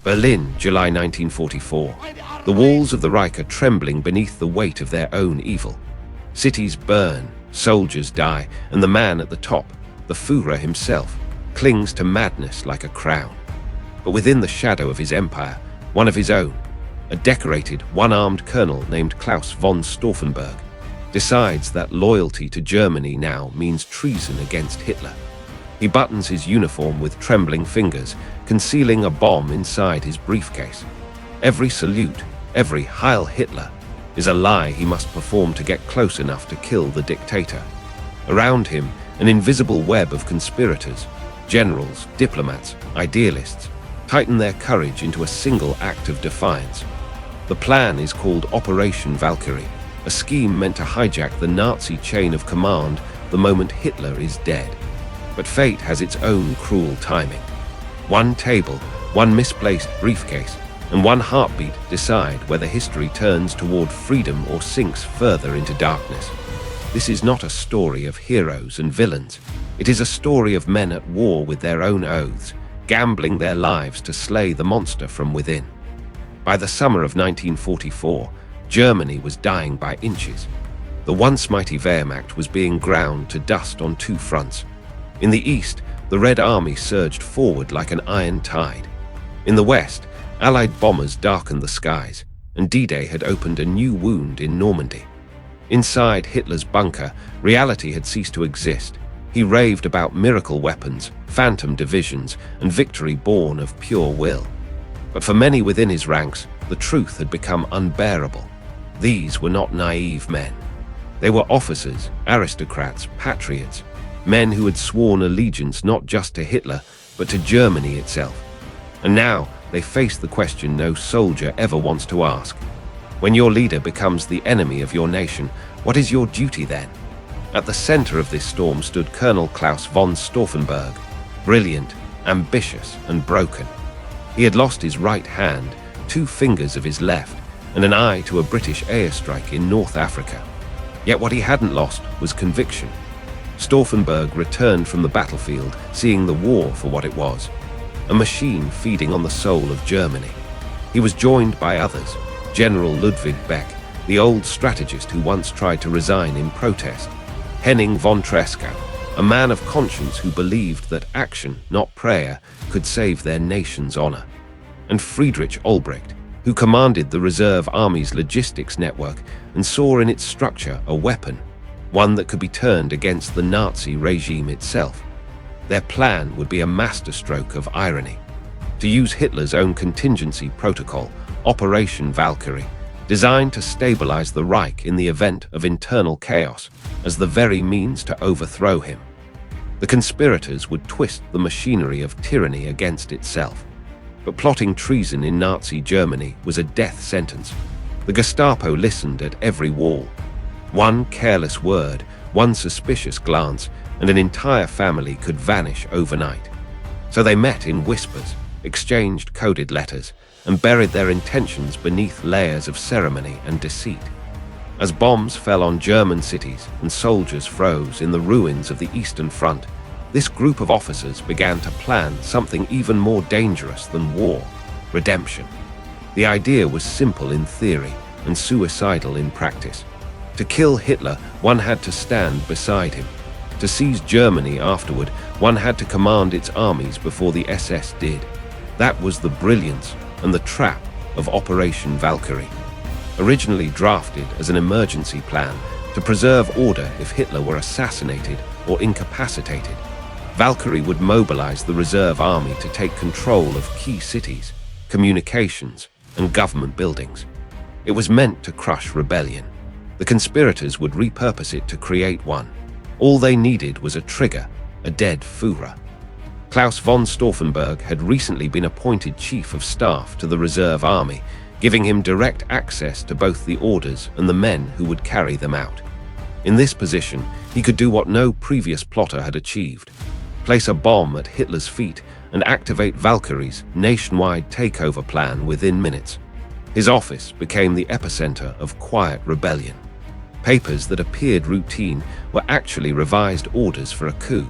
Berlin, July 1944. The walls of the Reich are trembling beneath the weight of their own evil. Cities burn, soldiers die, and the man at the top, the Führer himself, clings to madness like a crown. But within the shadow of his empire, one of his own, a decorated, one-armed colonel named Claus von Stauffenberg, decides that loyalty to Germany now means treason against Hitler. He buttons his uniform with trembling fingers, concealing a bomb inside his briefcase. Every salute, every Heil Hitler, is a lie he must perform to get close enough to kill the dictator. Around him, an invisible web of conspirators, generals, diplomats, idealists, tighten their courage into a single act of defiance. The plan is called Operation Valkyrie, a scheme meant to hijack the Nazi chain of command the moment Hitler is dead. But fate has its own cruel timing. One table, one misplaced briefcase, and one heartbeat decide whether history turns toward freedom or sinks further into darkness. This is not a story of heroes and villains. It is a story of men at war with their own oaths, gambling their lives to slay the monster from within. By the summer of 1944, Germany was dying by inches. The once mighty Wehrmacht was being ground to dust on two fronts. In the east, the Red Army surged forward like an iron tide. In the west, Allied bombers darkened the skies, and D-Day had opened a new wound in Normandy. Inside Hitler's bunker, reality had ceased to exist. He raved about miracle weapons, phantom divisions, and victory born of pure will. But for many within his ranks, the truth had become unbearable. These were not naive men. They were officers, aristocrats, patriots, men who had sworn allegiance not just to Hitler, but to Germany itself. And now they faced the question no soldier ever wants to ask. When your leader becomes the enemy of your nation, what is your duty then? At the center of this storm stood Colonel Claus von Stauffenberg, brilliant, ambitious, and broken. He had lost his right hand, 2 fingers of his left, and an eye to a British airstrike in North Africa. Yet what he hadn't lost was conviction. Stauffenberg returned from the battlefield, seeing the war for what it was, a machine feeding on the soul of Germany. He was joined by others, General Ludwig Beck, the old strategist who once tried to resign in protest, Henning von Tresckow, a man of conscience who believed that action, not prayer, could save their nation's honor, and Friedrich Olbricht, who commanded the Reserve Army's logistics network and saw in its structure a weapon, one that could be turned against the Nazi regime itself. Their plan would be a masterstroke of irony, to use Hitler's own contingency protocol, Operation Valkyrie, designed to stabilize the Reich in the event of internal chaos, as the very means to overthrow him. The conspirators would twist the machinery of tyranny against itself. But plotting treason in Nazi Germany was a death sentence. The Gestapo listened at every wall. One careless word, one suspicious glance, and an entire family could vanish overnight. So they met in whispers, exchanged coded letters, and buried their intentions beneath layers of ceremony and deceit. As bombs fell on German cities and soldiers froze in the ruins of the Eastern Front, this group of officers began to plan something even more dangerous than war: redemption. The idea was simple in theory and suicidal in practice. To kill Hitler, one had to stand beside him. To seize Germany afterward, one had to command its armies before the SS did. That was the brilliance and the trap of Operation Valkyrie. Originally drafted as an emergency plan to preserve order if Hitler were assassinated or incapacitated, Valkyrie would mobilize the reserve army to take control of key cities, communications, and government buildings. It was meant to crush rebellion. The conspirators would repurpose it to create one. All they needed was a trigger, a dead Führer. Claus von Stauffenberg had recently been appointed Chief of Staff to the Reserve Army, giving him direct access to both the orders and the men who would carry them out. In this position, he could do what no previous plotter had achieved: place a bomb at Hitler's feet and activate Valkyrie's nationwide takeover plan within minutes. His office became the epicenter of quiet rebellion. Papers that appeared routine were actually revised orders for a coup.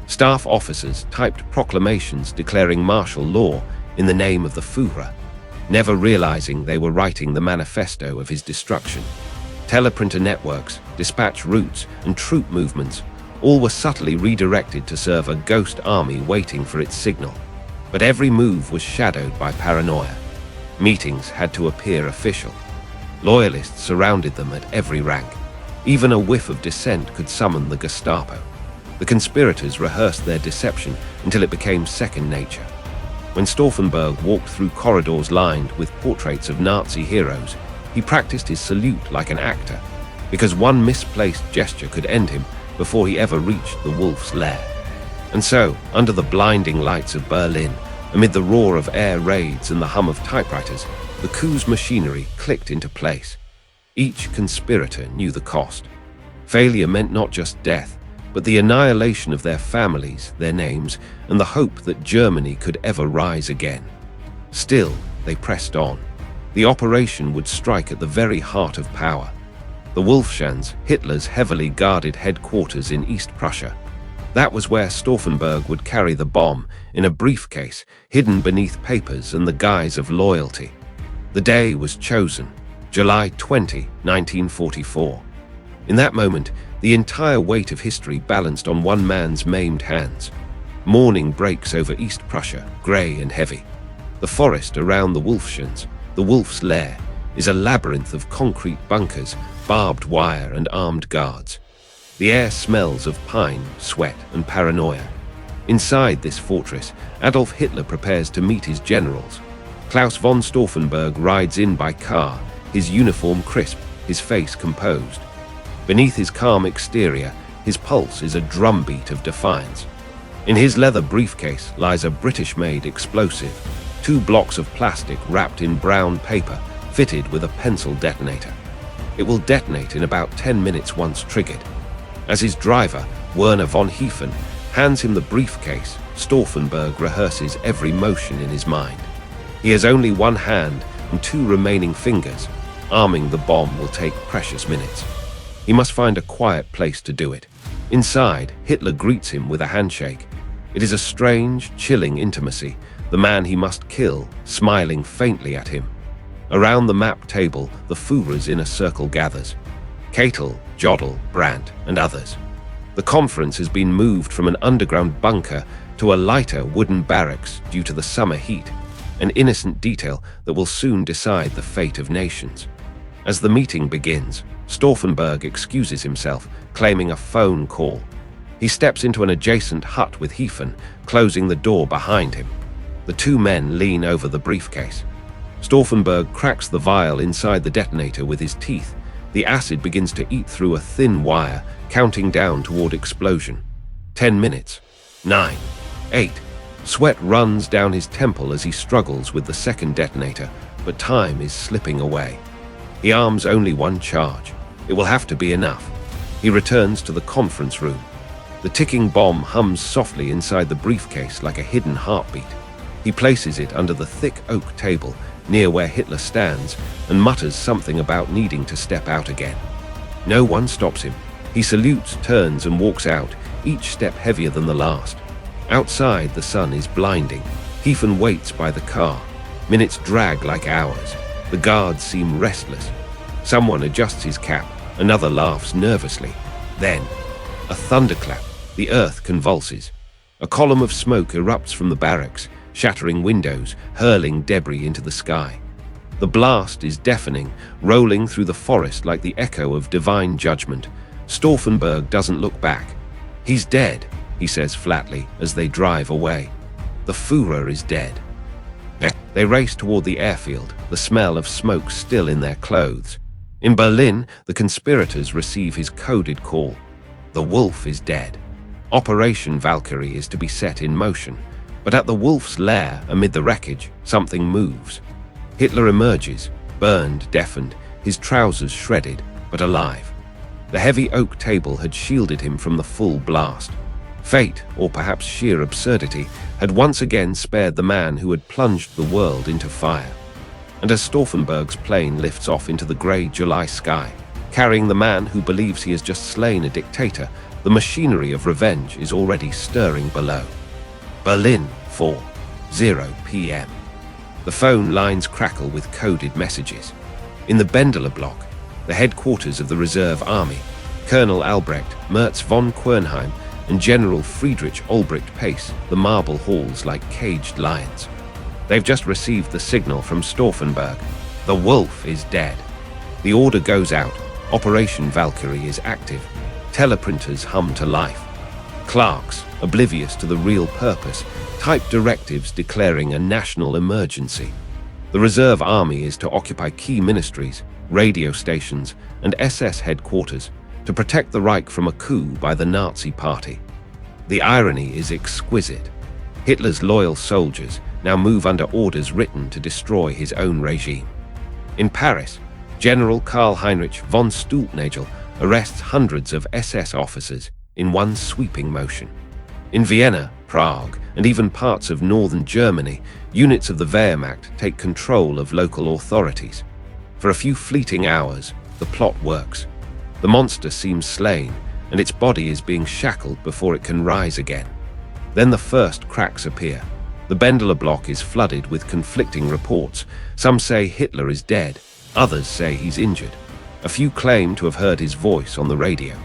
Staff officers typed proclamations declaring martial law in the name of the Führer, never realizing they were writing the manifesto of his destruction. Teleprinter networks, dispatch routes, and troop movements all were subtly redirected to serve a ghost army waiting for its signal. But every move was shadowed by paranoia. Meetings had to appear official. Loyalists surrounded them at every rank. Even a whiff of dissent could summon the Gestapo. The conspirators rehearsed their deception until it became second nature. When Stauffenberg walked through corridors lined with portraits of Nazi heroes, he practiced his salute like an actor, because one misplaced gesture could end him before he ever reached the wolf's lair. And so, under the blinding lights of Berlin, amid the roar of air raids and the hum of typewriters, the coup's machinery clicked into place. Each conspirator knew the cost. Failure meant not just death, but the annihilation of their families, their names, and the hope that Germany could ever rise again. Still, they pressed on. The operation would strike at the very heart of power. The Wolfschanz, Hitler's heavily guarded headquarters in East Prussia. That was where Stauffenberg would carry the bomb in a briefcase hidden beneath papers and the guise of loyalty. The day was chosen, July 20, 1944. In that moment, the entire weight of history balanced on one man's maimed hands. Morning breaks over East Prussia, grey and heavy. The forest around the Wolfschanz, the wolf's lair, is a labyrinth of concrete bunkers, barbed wire and armed guards. The air smells of pine, sweat and paranoia. Inside this fortress, Adolf Hitler prepares to meet his generals. Claus von Stauffenberg rides in by car, his uniform crisp, his face composed. Beneath his calm exterior, his pulse is a drumbeat of defiance. In his leather briefcase lies a British-made explosive, 2 blocks of plastic wrapped in brown paper, fitted with a pencil detonator. It will detonate in about 10 minutes once triggered. As his driver, Werner von Heefen, hands him the briefcase, Stauffenberg rehearses every motion in his mind. He has only one hand and 2 remaining fingers. Arming the bomb will take precious minutes. He must find a quiet place to do it. Inside, Hitler greets him with a handshake. It is a strange, chilling intimacy, the man he must kill, smiling faintly at him. Around the map table, the Führer's inner circle gathers. Keitel, Jodl, Brandt, and others. The conference has been moved from an underground bunker to a lighter wooden barracks due to the summer heat, an innocent detail that will soon decide the fate of nations. As the meeting begins, Stauffenberg excuses himself, claiming a phone call. He steps into an adjacent hut with Heefen, closing the door behind him. The 2 men lean over the briefcase. Stauffenberg cracks the vial inside the detonator with his teeth. The acid begins to eat through a thin wire, counting down toward explosion. 10 minutes. 9. 8. Sweat runs down his temple as he struggles with the second detonator, but time is slipping away. He arms only 1 charge. It will have to be enough. He returns to the conference room. The ticking bomb hums softly inside the briefcase like a hidden heartbeat. He places it under the thick oak table near where Hitler stands and mutters something about needing to step out again. No one stops him. He salutes, turns and walks out, each step heavier than the last. Outside, the sun is blinding. Heefen waits by the car. Minutes drag like hours. The guards seem restless. Someone adjusts his cap. Another laughs nervously. Then, a thunderclap. The earth convulses. A column of smoke erupts from the barracks, shattering windows, hurling debris into the sky. The blast is deafening, rolling through the forest like the echo of divine judgment. Stauffenberg doesn't look back. He's dead, he says flatly as they drive away. The Führer is dead. They race toward the airfield, the smell of smoke still in their clothes. In Berlin, the conspirators receive his coded call. The wolf is dead. Operation Valkyrie is to be set in motion. But at the wolf's lair, amid the wreckage, something moves. Hitler emerges, burned, deafened, his trousers shredded, but alive. The heavy oak table had shielded him from the full blast. Fate, or perhaps sheer absurdity, had once again spared the man who had plunged the world into fire. And as Stauffenberg's plane lifts off into the grey July sky, carrying the man who believes he has just slain a dictator, the machinery of revenge is already stirring below. Berlin, 4:00 p.m. The phone lines crackle with coded messages. In the Bendeler block, the headquarters of the Reserve Army, Colonel Albrecht, Merz von Quernheim, and General Friedrich Albrecht pace the marble halls like caged lions. They've just received the signal from Stauffenberg. The wolf is dead. The order goes out. Operation Valkyrie is active. Teleprinters hum to life. Clerks, oblivious to the real purpose, type directives declaring a national emergency. The Reserve Army is to occupy key ministries, radio stations, and SS headquarters to protect the Reich from a coup by the Nazi Party. The irony is exquisite. Hitler's loyal soldiers now move under orders written to destroy his own regime. In Paris, General Karl-Heinrich von Stauffenberg arrests hundreds of SS officers in one sweeping motion. In Vienna, Prague, and even parts of northern Germany, units of the Wehrmacht take control of local authorities. For a few fleeting hours, the plot works. The monster seems slain, and its body is being shackled before it can rise again. Then the first cracks appear. The Bendeler block is flooded with conflicting reports. Some say Hitler is dead, others say he's injured. A few claim to have heard his voice on the radio.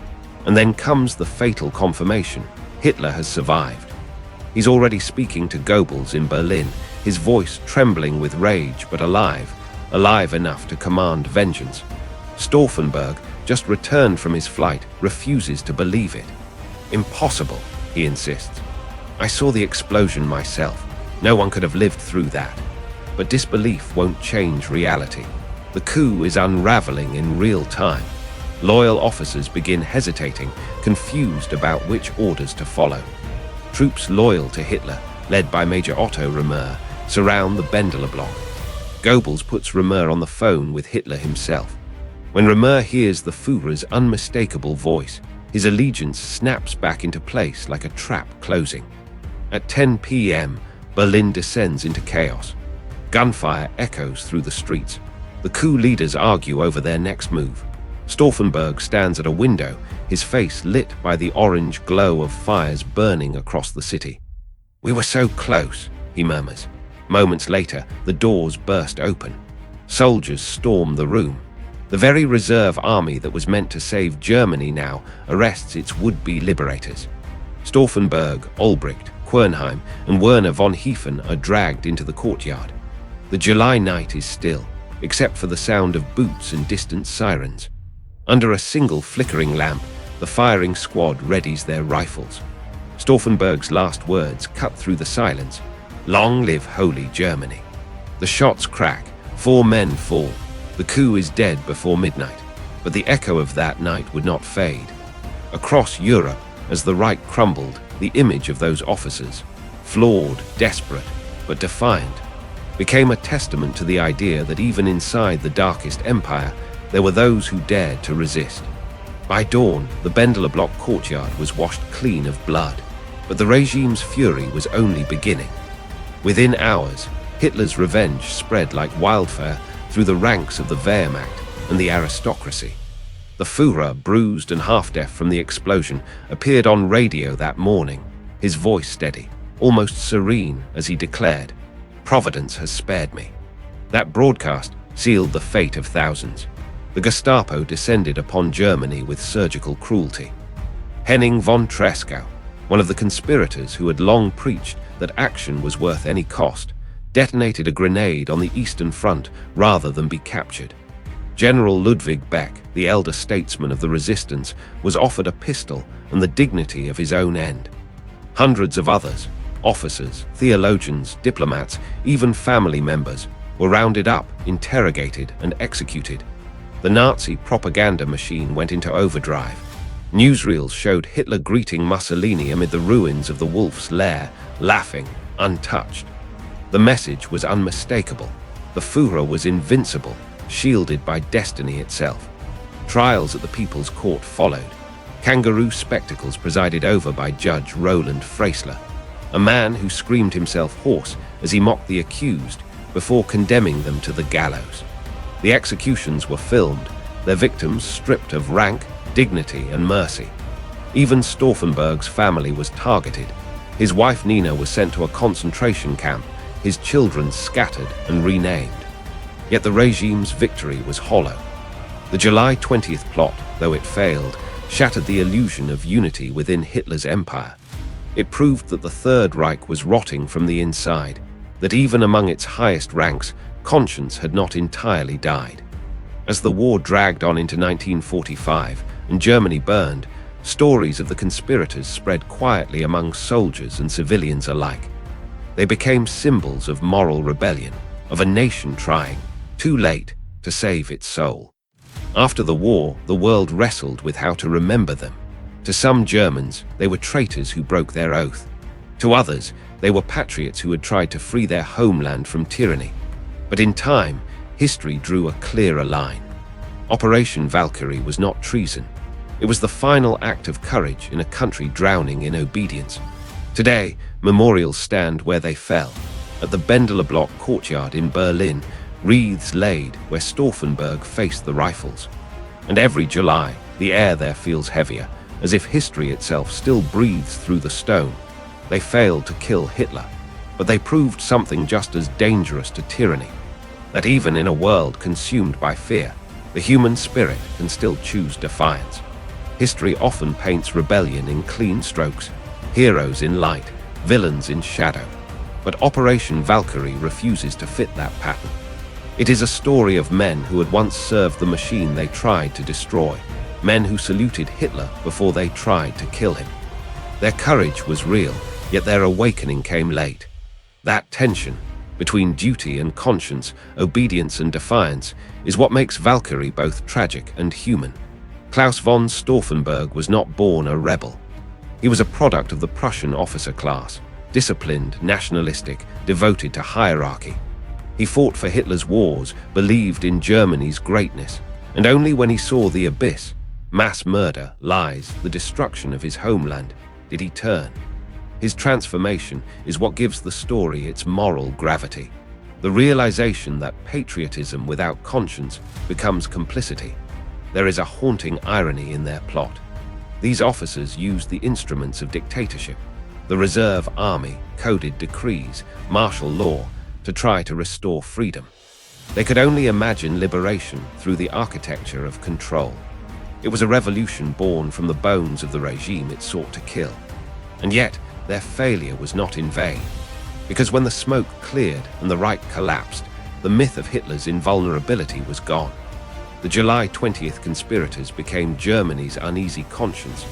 And then comes the fatal confirmation: Hitler has survived. He's already speaking to Goebbels in Berlin, his voice trembling with rage but alive enough to command vengeance. Stauffenberg, just returned from his flight, refuses to believe it. Impossible, he insists. I saw the explosion myself. No one could have lived through that. But disbelief won't change reality. The coup is unraveling in real time. Loyal officers begin hesitating, confused about which orders to follow. Troops loyal to Hitler, led by Major Otto Remer, surround the Bendeler block. Goebbels puts Remer on the phone with Hitler himself. When Remer hears the Führer's unmistakable voice, his allegiance snaps back into place like a trap closing. At 10 p.m., Berlin descends into chaos. Gunfire echoes through the streets. The coup leaders argue over their next move. Stauffenberg stands at a window, his face lit by the orange glow of fires burning across the city. "We were so close," he murmurs. Moments later, the doors burst open. Soldiers storm the room. The very reserve army that was meant to save Germany now arrests its would-be liberators. Stauffenberg, Albrecht, Quernheim, and Werner von Heefen are dragged into the courtyard. The July night is still, except for the sound of boots and distant sirens. Under a single flickering lamp, the firing squad readies their rifles. Stauffenberg's last words cut through the silence. "Long live Holy Germany." The shots crack, 4 men fall. The coup is dead before midnight, but the echo of that night would not fade. Across Europe, as the Reich crumbled, the image of those officers, flawed, desperate, but defiant, became a testament to the idea that even inside the darkest empire, there were those who dared to resist. By dawn, the Bendeler block courtyard was washed clean of blood, but the regime's fury was only beginning. Within hours, Hitler's revenge spread like wildfire through the ranks of the Wehrmacht and the aristocracy. The Führer, bruised and half-deaf from the explosion, appeared on radio that morning, his voice steady, almost serene as he declared, "Providence has spared me." That broadcast sealed the fate of thousands. The Gestapo descended upon Germany with surgical cruelty. Henning von Tresckow, one of the conspirators who had long preached that action was worth any cost, detonated a grenade on the Eastern Front rather than be captured. General Ludwig Beck, the elder statesman of the resistance, was offered a pistol and the dignity of his own end. Hundreds of others, officers, theologians, diplomats, even family members, were rounded up, interrogated, and executed. The Nazi propaganda machine went into overdrive. Newsreels showed Hitler greeting Mussolini amid the ruins of the Wolf's Lair, laughing, untouched. The message was unmistakable. The Führer was invincible, shielded by destiny itself. Trials at the People's Court followed. Kangaroo spectacles presided over by Judge Roland Freisler, a man who screamed himself hoarse as he mocked the accused before condemning them to the gallows. The executions were filmed, their victims stripped of rank, dignity, and mercy. Even Stauffenberg's family was targeted. His wife Nina was sent to a concentration camp, his children scattered and renamed. Yet the regime's victory was hollow. The July 20th plot, though it failed, shattered the illusion of unity within Hitler's empire. It proved that the Third Reich was rotting from the inside, that even among its highest ranks, conscience had not entirely died. As the war dragged on into 1945 and Germany burned, stories of the conspirators spread quietly among soldiers and civilians alike. They became symbols of moral rebellion, of a nation trying, too late, to save its soul. After the war, the world wrestled with how to remember them. To some Germans, they were traitors who broke their oath. To others, they were patriots who had tried to free their homeland from tyranny. But in time, history drew a clearer line. Operation Valkyrie was not treason. It was the final act of courage in a country drowning in obedience. Today, memorials stand where they fell. At the Bendeler Block courtyard in Berlin, wreaths laid where Stauffenberg faced the rifles. And every July, the air there feels heavier, as if history itself still breathes through the stone. They failed to kill Hitler, but they proved something just as dangerous to tyranny. That even in a world consumed by fear, the human spirit can still choose defiance. History often paints rebellion in clean strokes, heroes in light, villains in shadow. But Operation Valkyrie refuses to fit that pattern. It is a story of men who had once served the machine they tried to destroy, men who saluted Hitler before they tried to kill him. Their courage was real, yet their awakening came late. That tension between duty and conscience, obedience and defiance, is what makes Valkyrie both tragic and human. Claus von Stauffenberg was not born a rebel. He was a product of the Prussian officer class, disciplined, nationalistic, devoted to hierarchy. He fought for Hitler's wars, believed in Germany's greatness, and only when he saw the abyss, mass murder, lies, the destruction of his homeland, did he turn. His transformation is what gives the story its moral gravity. The realization that patriotism without conscience becomes complicity. There is a haunting irony in their plot. These officers used the instruments of dictatorship, the reserve army, coded decrees, martial law, to try to restore freedom. They could only imagine liberation through the architecture of control. It was a revolution born from the bones of the regime it sought to kill. And yet, their failure was not in vain. Because when the smoke cleared and the Reich collapsed, the myth of Hitler's invulnerability was gone. The July 20th conspirators became Germany's uneasy conscience,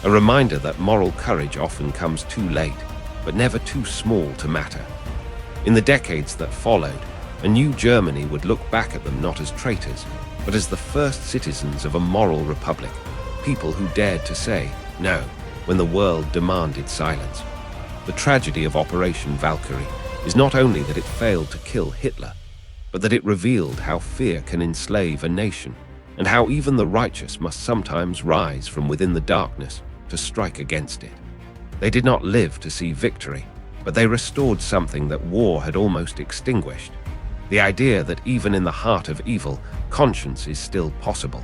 a reminder that moral courage often comes too late, but never too small to matter. In the decades that followed, a new Germany would look back at them not as traitors, but as the first citizens of a moral republic, people who dared to say no when the world demanded silence. The tragedy of Operation Valkyrie is not only that it failed to kill Hitler, but that it revealed how fear can enslave a nation, and how even the righteous must sometimes rise from within the darkness to strike against it. They did not live to see victory, but they restored something that war had almost extinguished. The idea that even in the heart of evil, conscience is still possible.